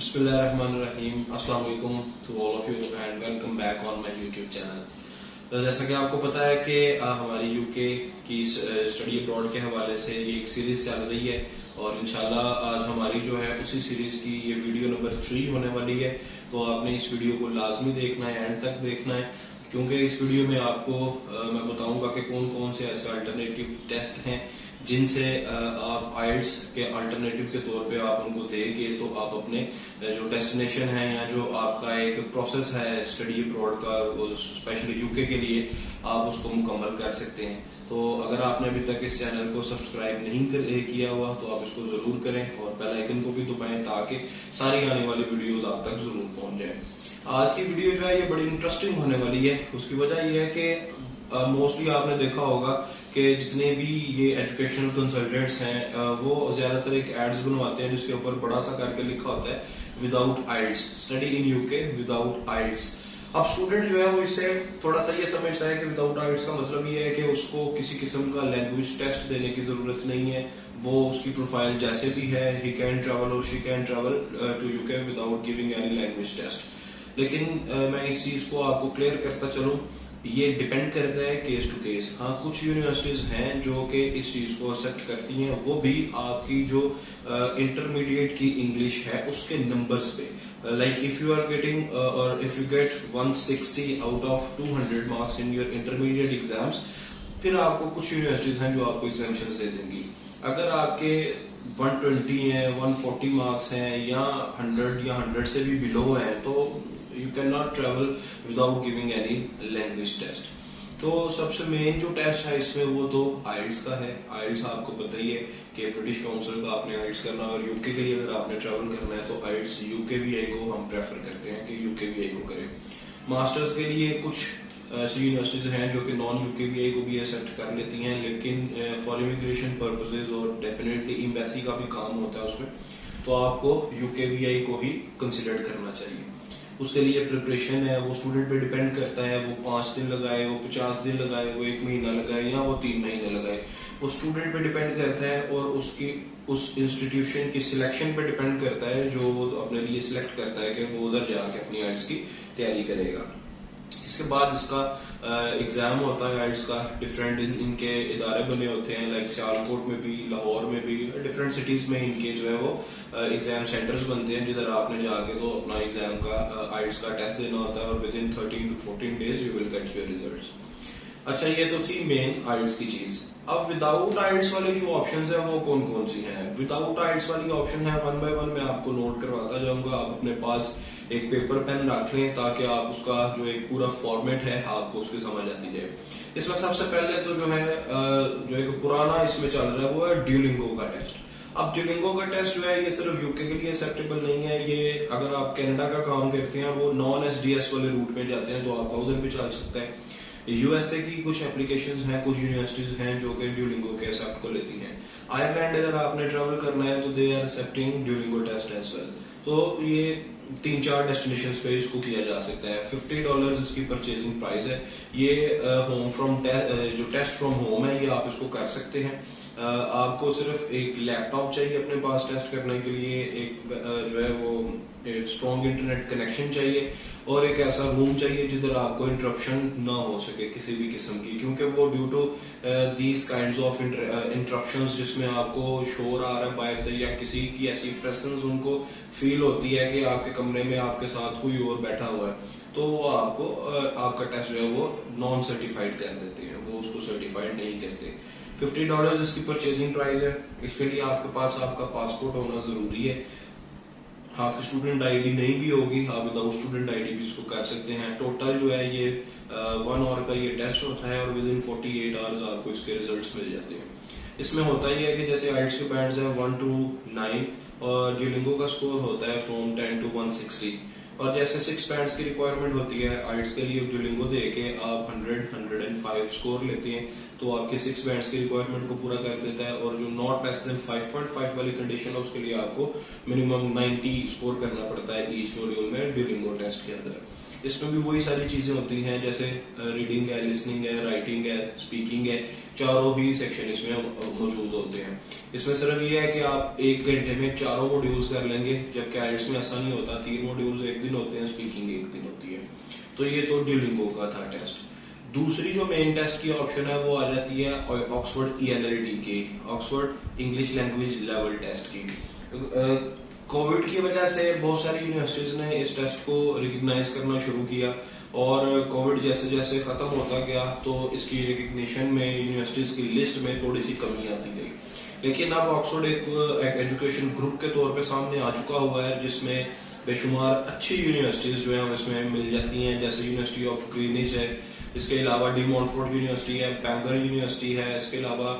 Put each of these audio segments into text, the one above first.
बिस्मिल्लाहिर्रहमानिर्रहीम, अस्सलाम वालेकुम to all of you and welcome back on my YouTube channel. तो जैसा कि आपको पता है कि हमारी यूके की स्टडी अब्रॉड के हवाले से ये एक सीरीज चल रही है और इंशाल्लाह आज हमारी जो है उसी सीरीज की ये वीडियो नंबर 3 होने वाली है। तो आपने इस वीडियो को लाजमी देखना है, एंड तक देखना है, क्योंकि इस वीडियो में आपको मैं बताऊंगा कि कौन कौन से ऐसे अल्टरनेटिव टेस्ट हैं जिनसे आप आइल्स के अल्टरनेटिव के तौर पे आप उनको देंगे तो आप अपने जो डेस्टिनेशन है या जो आपका एक प्रोसेस है स्टडी अब्रॉड का, स्पेशली यूके के लिए, आप उसको मुकम्मल कर सकते हैं। तो अगर आपने अभी तक इस चैनल को सब्सक्राइब नहीं किया हुआ तो आप इसको जरूर करें और बेल आइकन को भी दबाएं ताकि सारी आने वाली वीडियोस आप तक जरूर पहुंच जाए। आज की वीडियो जो है ये बड़ी इंटरेस्टिंग होने वाली है। उसकी वजह यह है कि मोस्टली आपने देखा होगा कि जितने भी ये एजुकेशनल कंसल्टेंट्स हैं वो ज्यादातर एक एड्स बनवाते हैं जिसके ऊपर बड़ा सा करके लिखा होता है without IELTS, study in UK without IELTS. अब स्टूडेंट जो है वो इससे थोड़ा सा ये समझता है कि विदाउट आइल्स का मतलब ये है कि उसको किसी किस्म का लैंग्वेज टेस्ट देने की जरूरत नहीं है। वो उसकी प्रोफाइल जैसे भी है, ही कैन ट्रेवल और she can travel to UK without giving any language test. लेकिन मैं इस चीज को आपको क्लियर करता चलूं, ये डिपेंड करता है केस टू केस। हाँ, कुछ यूनिवर्सिटीज हैं जो कि इस चीज को एक्सेप्ट करती हैं, वो भी आपकी जो इंटरमीडिएट की इंग्लिश है उसके नंबर्स पे। Like if you are getting और if you get 160 out of 200 marks in your intermediate exams, फिर आपको कुछ यूनिवर्सिटीज हैं जो आपको एग्जामिशन दे देंगी। अगर आपके 120 है, 140 मार्क्स हैं या 100 या 100 से भी बिलो है तो you can not travel without giving any language test. तो सबसे मेन जो टेस्ट है इसमें वो तो आइल्स का है। आइल्स आपको पता ही है कि ब्रिटिश काउंसिल का आपने आइल्स करना है और यूके के लिए अगर आपने ट्रेवल करना है तो आइल्स यूकेवीआई को हम प्रेफर करते हैं कि यूकेवीआई को करें। मास्टर्स के लिए कुछ ऐसी यूनिवर्सिटीज हैं जो कि नॉन यूकेवीआई को भी एक्सेप्ट कर लेती हैं, लेकिन फॉर इमिग्रेशन पर्पसेज और डेफिनेटली एम्बेसी का भी काम होता है उसमें, तो आपको यूकेवीआई को ही कंसिडर करना चाहिए। उसके लिए प्रिपरेशन है वो स्टूडेंट पे डिपेंड करता है, वो 5 दिन लगाए, वो 50 दिन लगाए, वो 1 महीना लगाए या वो 3 महीने लगाए, वो स्टूडेंट पे डिपेंड करता है और उसकी उस इंस्टीट्यूशन की सिलेक्शन पे डिपेंड करता है जो वो अपने लिए सिलेक्ट करता है कि वो उधर जाके अपनी आइल्स की तैयारी करेगा। इसके बाद इसका एग्जाम होता है आइल्स का। डिफरेंट इनके इदारे बने होते हैं, लाइक सियालकोट में भी, लाहौर में भी, डिफरेंट सिटीज में इनके जो है वो एग्जाम सेंटर्स बनते हैं जिधर आपने जाके तो अपना एग्जाम का आइल्स का टेस्ट देना होता है और with in 13 to 14 days you will get your results. अच्छा, ये तो थी मेन आइल्स की चीज। अब विदाउट आइल्स वाली जो ऑप्शंस है वो कौन कौन सी हैं? विदाउट आइल्स वाली ऑप्शन है, वन बाय वन मैं आपको नोट करवाता जाऊंगा। आप अपने पास एक पेपर पेन रख लें ताकि आप उसका जो एक पूरा फॉर्मेट है आपको उसकी समझ आती जाए। इसमें सबसे पहले तो जो है जो एक पुराना इसमें चल रहा है वो है ड्यूलिंगो का टेस्ट। अब ड्यूलिंगो का टेस्ट जो है ये सिर्फ यूके के लिए एक्सेप्टेबल नहीं है, ये अगर आप कनाडा का काम करते हैं और वो नॉन एसडीएस वाले रूट में जाते हैं तो आपका उधर भी चल सकता है। यूएसए की कुछ एप्लीकेशंस हैं, कुछ यूनिवर्सिटीज हैं जो कि ड्यूलिंगो के एक्सेप्ट को लेती हैं। आयरलैंड अगर आपने ट्रेवल करना है तो they are accepting Duolingo test as well. तो ये 3-4 डेस्टिनेशन पे इसको किया जा सकता है। $50 इसकी परचेजिंग प्राइस है। ये होम फ्रॉम जो टेस्ट फ्रॉम होम है ये आप इसको कर सकते हैं। आपको सिर्फ एक लैपटॉप चाहिए अपने पास टेस्ट करने के लिए, एक जो है वो एक स्ट्रॉन्ग इंटरनेट कनेक्शन चाहिए और एक ऐसा रूम चाहिए जिधर आपको इंटरप्शन ना हो सके किसी भी किस्म की, क्योंकि वो due to these kinds of interruptions जिसमें आपको शोर आ रहा है बाहर से या किसी की ऐसी प्रेजेंस उनको फील होती है कि आपके कमरे में आपके साथ कोई और बैठा हुआ है, तो वो आपको आपका टेस्ट जो है वो नॉन सर्टिफाइड कर देते हैं, वो उसको सर्टिफाइड नहीं करते। $50 इसकी परचेजिंग प्राइस है। इसके लिए आपके पास आपका पासपोर्ट होना जरूरी है। आपकी स्टूडेंट आईडी नहीं भी होगी, आप विदाउट स्टूडेंट आईडी भी इसको कर सकते हैं। टोटल जो है ये 1 आवर का ये टेस्ट होता है और विद इन 48 आवर्स आपको इसके रिजल्ट्स मिल जाते हैं। इसमें होता ही है कि जैसे आइल्स के बैंड्स हैं 1 to 9 और ड्यूलिंगो का स्कोर होता है फ्रॉम 10 to 160 और जैसे 6 बैंड्स की रिक्वायरमेंट होती है आइल्स के लिए, ड्यूलिंगो दे के आप 100-105 स्कोर लेते हैं तो आपके 6 बैंड्स की रिक्वायरमेंट को पूरा कर देता है। और जो नॉट लेस देन 5.5 वाली कंडीशन है उसके लिए आपको मिनिमम 90 स्कोर करना पड़ता है ईच मॉड्यूल में ड्यूलिंगो टेस्ट के अंदर। इसमें भी वही सारी चीजें होती हैं, जैसे रीडिंग है, लिसनिंग है, राइटिंग है, स्पीकिंग है, चारों ही सेक्शन इसमें मौजूद होते हैं। इसमें सिर्फ ये है कि आप 1 घंटे में चारों मॉड्यूल्स कर लेंगे, जबकि आइल्स में ऐसा नहीं होता, 3 मॉड्यूल्स एक दिन होते हैं, स्पीकिंग एक दिन होती है। तो ये तो ड्यूलिंगो का था टेस्ट। दूसरी जो मेन टेस्ट की ऑप्शन है वो आ जाती है ऑक्सफोर्ड ELLT की, Oxford English language level test की। कोविड की वजह से बहुत सारी यूनिवर्सिटीज ने इस टेस्ट को रिकग्नाइज करना शुरू किया, और कोविड जैसे जैसे खत्म होता गया तो इसकी रिकग्निशन में यूनिवर्सिटीज की लिस्ट में थोड़ी सी कमी आती गई। लेकिन अब ऑक्सफोर्ड एक एजुकेशन ग्रुप के तौर पे सामने आ चुका हुआ है, जिसमें बेशुमार अच्छी यूनिवर्सिटीज जो है इसमें मिल जाती हैं, जैसे यूनिवर्सिटी ऑफ ग्रीनिच है, इसके अलावा डी मॉन्फोर्ड यूनिवर्सिटी है, बैंगर यूनिवर्सिटी है, इसके अलावा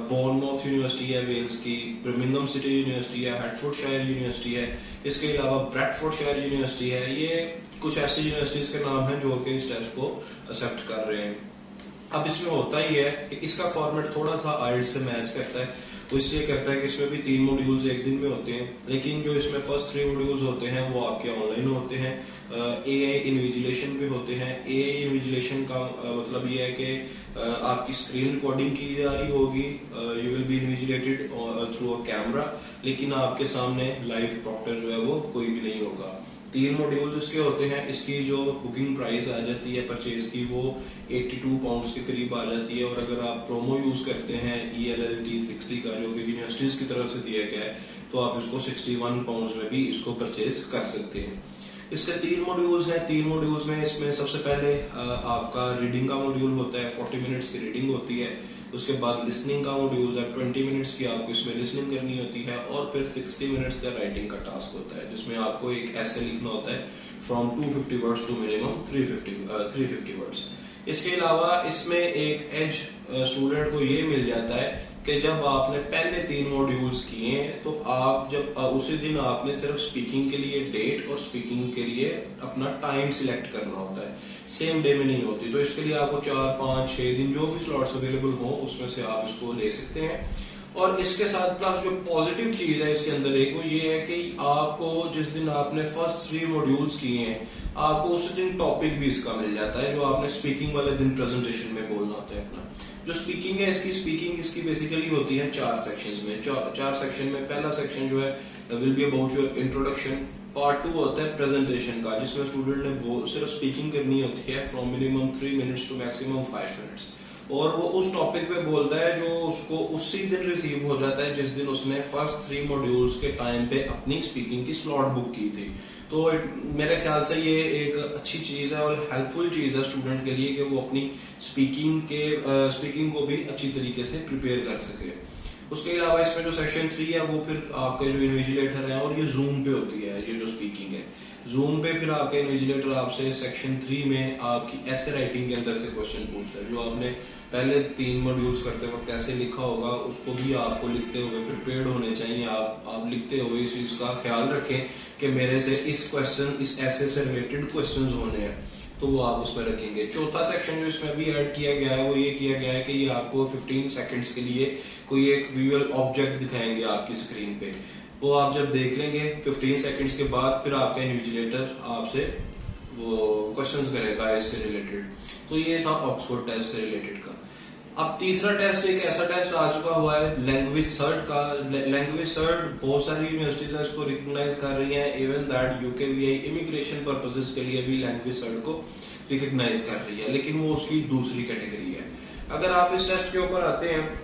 बोर्नमouth यूनिवर्सिटी है वेल्स की, ब्रमिंघम सिटी यूनिवर्सिटी है, हेडफोर्डशायर यूनिवर्सिटी है, इसके अलावा ब्रैडफोर्डशायर यूनिवर्सिटी है। ये कुछ ऐसी यूनिवर्सिटीज के नाम हैं जो कि इस टेस्ट को एक्सेप्ट कर रहे हैं। अब इसमें होता ही है कि इसका फॉर्मेट थोड़ा सा आइल्स से मैच करता है, तो इसलिए करता है कि इसमें भी 3 मॉड्यूल्स एक दिन में होते हैं, लेकिन जो इसमें फर्स्ट 3 मॉड्यूल्स होते हैं वो आपके ऑनलाइन होते हैं। AI इन्विजिलेशन भी होते हैं। AI इन्विजिलेशन का मतलब ये है कि आपकी स्क्रीन रिकॉर्डिंग की जा रही होगी, you will be invigilated through a camera, लेकिन आपके सामने लाइव प्रॉक्टर जो है वो कोई भी नहीं होगा। 3 मॉड्यूल्स इसके होते हैं। इसकी जो बुकिंग प्राइस आ जाती है परचेज की वो 82 पाउंड्स के करीब आ जाती है, और अगर आप प्रोमो यूज करते हैं ELLT 60 का जो कि यूनिवर्सिटीज की तरफ से दिया गया है, तो आप इसको 61 पाउंड्स में भी इसको परचेज कर सकते हैं। इसके 3 मॉड्यूल्स हैं। 3 मॉड्यूल्स में इसमें सबसे पहले आपका रीडिंग का मॉड्यूल होता है, 40 मिनट्स की रीडिंग होती है। उसके बाद लिसनिंग का मॉड्यूल है, 20 मिनट्स की आपको इसमें लिसनिंग करनी होती है, और फिर 60 मिनट्स का राइटिंग का टास्क होता है, जिसमें आपको एक ऐसे लिखना होता है from 250 words to minimum 350 words. इसके अलावा इसमें एक एज स्टूडेंट को ये मिल जाता है कि जब आपने पहले 3 मॉड्यूल्स किए तो आप जब उसी दिन आपने सिर्फ स्पीकिंग के लिए डेट और स्पीकिंग के लिए अपना टाइम सिलेक्ट करना होता है, सेम डे में नहीं होती। तो इसके लिए आपको 4, 5, 6 दिन जो भी स्लॉट्स अवेलेबल हो उसमें से आप इसको ले सकते हैं। और इसके साथ प्लस जो पॉजिटिव चीज है इसके अंदर एक, वो ये है कि आपको जिस दिन आपने फर्स्ट 3 मॉड्यूल्स किए हैं, आपको उसी दिन टॉपिक भी इसका मिल जाता है, जो आपने स्पीकिंग वाले दिन प्रेजेंटेशन में बोलना होता है अपना। जो स्पीकिंग है इसकी बेसिकली होती है 4 सेक्शंस में। 4 सेक्शन में पहला सेक्शन जो है will be about your introduction. Part 2 होता है प्रेजेंटेशन का, जिसमें स्टूडेंट ने सिर्फ स्पीकिंग करनी होती है from minimum 3 minutes to maximum 5 minutes, और वो उस टॉपिक पे बोलता है जो उसको उसी दिन रिसीव हो जाता है जिस दिन उसने फर्स्ट 3 मॉड्यूल्स के टाइम पे अपनी स्पीकिंग की स्लॉट बुक की थी। तो मेरे ख्याल से ये एक अच्छी चीज है और हेल्पफुल चीज है स्टूडेंट के लिए कि वो अपनी स्पीकिंग को भी अच्छी तरीके से प्रिपेयर कर सके। उसके अलावा इसमें जो सेक्शन 3 है वो फिर आपके जो इन्विजिलेटर है, और ये जूम पे होती है, ये जो स्पीकिंग है जूम पे, फिर आपका इन्विजिलेटर आपसे सेक्शन 3 में आपकी ऐसे राइटिंग के अंदर से क्वेश्चन पूछता है, जो आपने पहले 3 मॉड्यूल्स करते वक्त कैसे लिखा होगा उसको भी आपको लिखते हुए प्रिपेयर्ड होने चाहिए। आप लिखते हुए इस चीज का ख्याल रखें कि मेरे से इस ऐसे से रिलेटेड क्वेश्चन होने हैं, तो वो आप उसमें रखेंगे। चौथा सेक्शन जो इसमें भी ऐड किया गया है वो ये किया गया है कि ये आपको 15 सेकंड्स के लिए कोई एक विजुअल ऑब्जेक्ट दिखाएंगे आपकी स्क्रीन पे, वो आप जब देख लेंगे 15 सेकंड्स के बाद फिर आपका इन्विजिलेटर आपसे वो क्वेश्चंस करेगा इससे रिलेटेड। तो ये था ऑक्सफोर्ड टेस्ट से रिलेटेड का। अब तीसरा टेस्ट एक ऐसा टेस्ट आ चुका हुआ है लैंग्वेज सर्ट का। लैंग्वेज सर्ट बहुत सारी यूनिवर्सिटीज इसको रिकॉग्नाइज कर रही हैं, even that UKVI immigration purposes के लिए भी लैंग्वेज सर्ट को रिकॉग्नाइज कर रही है, लेकिन वो उसकी दूसरी कैटेगरी है। अगर आप इस टेस्ट के ऊपर आते हैं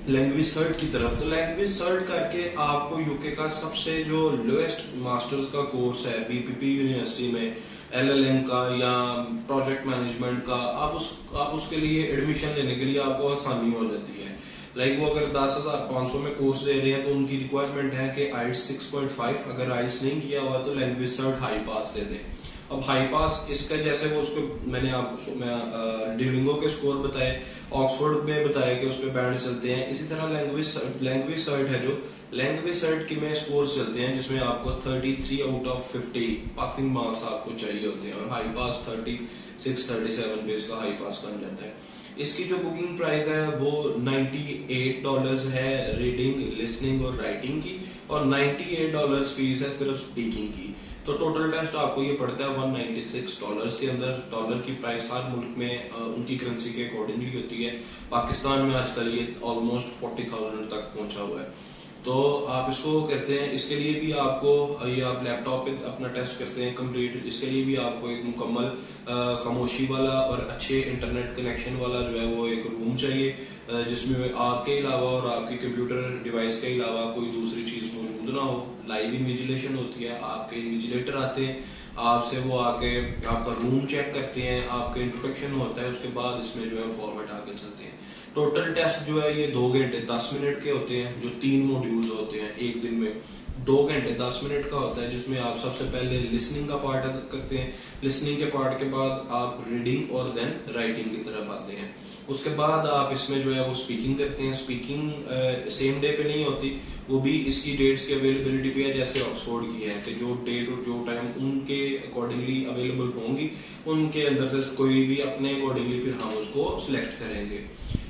लैंग्वेज सर्ट की तरफ, तो लैंग्वेज सर्ट करके आपको यूके का सबसे जो लोएस्ट मास्टर्स का कोर्स है BPP यूनिवर्सिटी में, LLM का या प्रोजेक्ट मैनेजमेंट का, आप उसके लिए एडमिशन लेने के लिए आपको आसानी हो जाती है। लाइक वो अगर 10,500 में कोर्स दे रहे हैं तो उनकी रिक्वायरमेंट है कि IELTS 6.5, अगर IELTS नहीं किया हुआ तो लैंग्वेज सर्ट हाई पास दे दें। अब हाई पास इसका जैसे वो उसको मैंने आपको ड्यूलिंगो के स्कोर बताए, ऑक्सफोर्ड में बताया कि उसमें बैंड चलते हैं, इसी तरह लैंग्वेज सर्ट है जो लैंग्वेज सर्ट के में स्कोर्स चलते हैं, जिसमें आपको 33 आउट ऑफ 50 पासिंग मार्क्स आपको चाहिए होते हैं, और हाई पास 36-37 पे इसका हाई पास बन जाता है। इसकी जो बुकिंग प्राइस है वो $98 है रीडिंग, लिसनिंग और राइटिंग की, और $98 फीस है सिर्फ स्पीकिंग की। तो टोटल टेस्ट आपको ये पड़ता है $196 के अंदर। डॉलर की प्राइस हर मुल्क में उनकी करेंसी के अकॉर्डिंगली होती है। पाकिस्तान में आजकल ये ऑलमोस्ट 40,000 तक पहुंचा हुआ है। तो आप इसको करते हैं, इसके लिए भी आपको ये आप लैपटॉप पे अपना टेस्ट करते हैं कंप्लीट, इसके लिए भी आपको एक मुकम्मल खामोशी वाला और अच्छे इंटरनेट कनेक्शन वाला जो है वो एक रूम चाहिए, जिसमें आपके अलावा और आपकी कंप्यूटर डिवाइस के अलावा कोई दूसरी चीज मौजूद ना हो। लाइव इन्विजिलेशन होती है, आपके इन्विजिलेटर आते हैं, आपसे वो आके आपका रूम चेक करते हैं, आपका इंट्रोडक्शन होता है, उसके बाद इसमें जो है फॉर्मेट आगे चलते हैं। टोटल टेस्ट जो है ये 2 घंटे 10 मिनट के होते हैं, जो 3 मॉड्यूल्स होते हैं एक दिन में। 2 घंटे 10 मिनट का होता है, जिसमें आप सबसे पहले लिसनिंग का पार्ट करते हैं, लिसनिंग के पार्ट के बाद आप रीडिंग और देन राइटिंग की तरफ आते हैं। उसके बाद आप इसमें जो है वो स्पीकिंग करते हैं। स्पीकिंग सेम डे पे नहीं होती, वो भी इसकी डेट्स की अवेलेबिलिटी पे है, जैसे ऑक्सफोर्ड की है कि जो डेट और जो टाइम उनके अकॉर्डिंगली अवेलेबल होंगी, उनके अंदर से कोई भी अपने अकॉर्डिंगली फिर हम उसको सिलेक्ट करेंगे।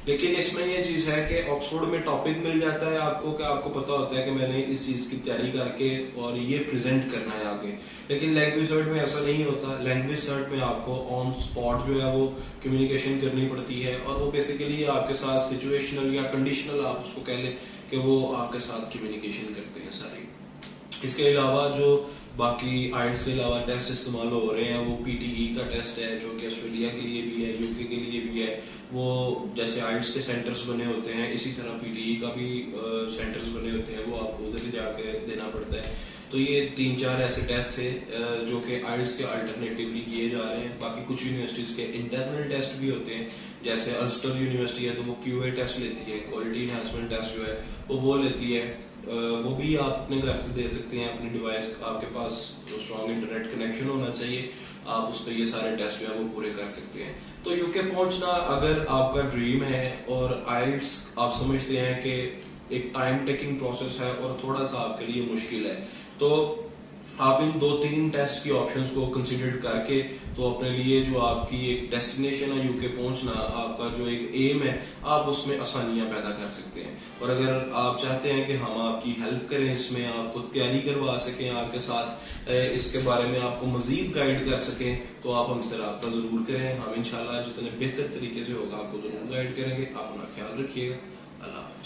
लेकिन इसमें ये चीज है कि ऑक्सफोर्ड में टॉपिक मिल जाता है आपको, कि आपको पता होता है कि मैंने इस चीज की तैयारी करके और ये प्रेजेंट करना है आगे। लेकिन लैंग्वेज सर्ट में ऐसा नहीं होता। लैंग्वेज सर्ट में आपको ऑन स्पॉट जो है वो कम्युनिकेशन करनी पड़ती है, और वो बेसिकली आपके साथ सिचुएशनल या कंडीशनल आप उसको कह लें कि वो आपके साथ कम्युनिकेशन करते हैं सारी। इसके अलावा जो बाकी आइल्स के अलावा टेस्ट इस्तेमाल हो रहे हैं, वो पीटीई का टेस्ट है जो कि ऑस्ट्रेलिया के लिए भी है, यूके के लिए भी है। वो जैसे आइल्स के सेंटर्स बने होते हैं, इसी तरह पीटीई का भी सेंटर्स बने होते हैं, वो आपको उधर ही जाके देना पड़ता है। तो ये 3-4 ऐसे टेस्ट थे जो कि आइल्स के अल्टरनेटिवली किए जा रहे हैं। बाकी कुछ यूनिवर्सिटीज के इंटरनल टेस्ट भी होते हैं, जैसे अल्स्टर यूनिवर्सिटी है तो वो क्यूए टेस्ट लेती है, क्वालिटी एनहांसमेंट टेस्ट जो है वो लेती है। वो भी आप अपने घर से दे सकते हैं, अपनी डिवाइस आपके पास स्ट्रॉन्ग इंटरनेट कनेक्शन होना चाहिए, आप उस पर ये सारे टेस्ट जो है वो पूरे कर सकते हैं। तो यूके पहुंचना अगर आपका ड्रीम है और आइल्स आप समझते हैं कि एक टाइम टेकिंग प्रोसेस है और थोड़ा सा आपके लिए मुश्किल है, तो आप इन 2-3 टेस्ट की ऑप्शंस को कंसीडर करके तो अपने लिए जो आपकी एक डेस्टिनेशन है यूके पहुंचना, आपका जो एक एम है, आप उसमें आसानियां पैदा कर सकते हैं। और अगर आप चाहते हैं कि हम आपकी हेल्प करें, इसमें आपको तैयारी करवा सकें आपके साथ, इसके बारे में आपको मजीद गाइड कर सकें, तो आप हमसे रब्ता जरूर करें। हम इंशाल्लाह जितने बेहतर तरीके से होगा आपको जरूर गाइड करेंगे। आप अपना ख्याल रखिएगा।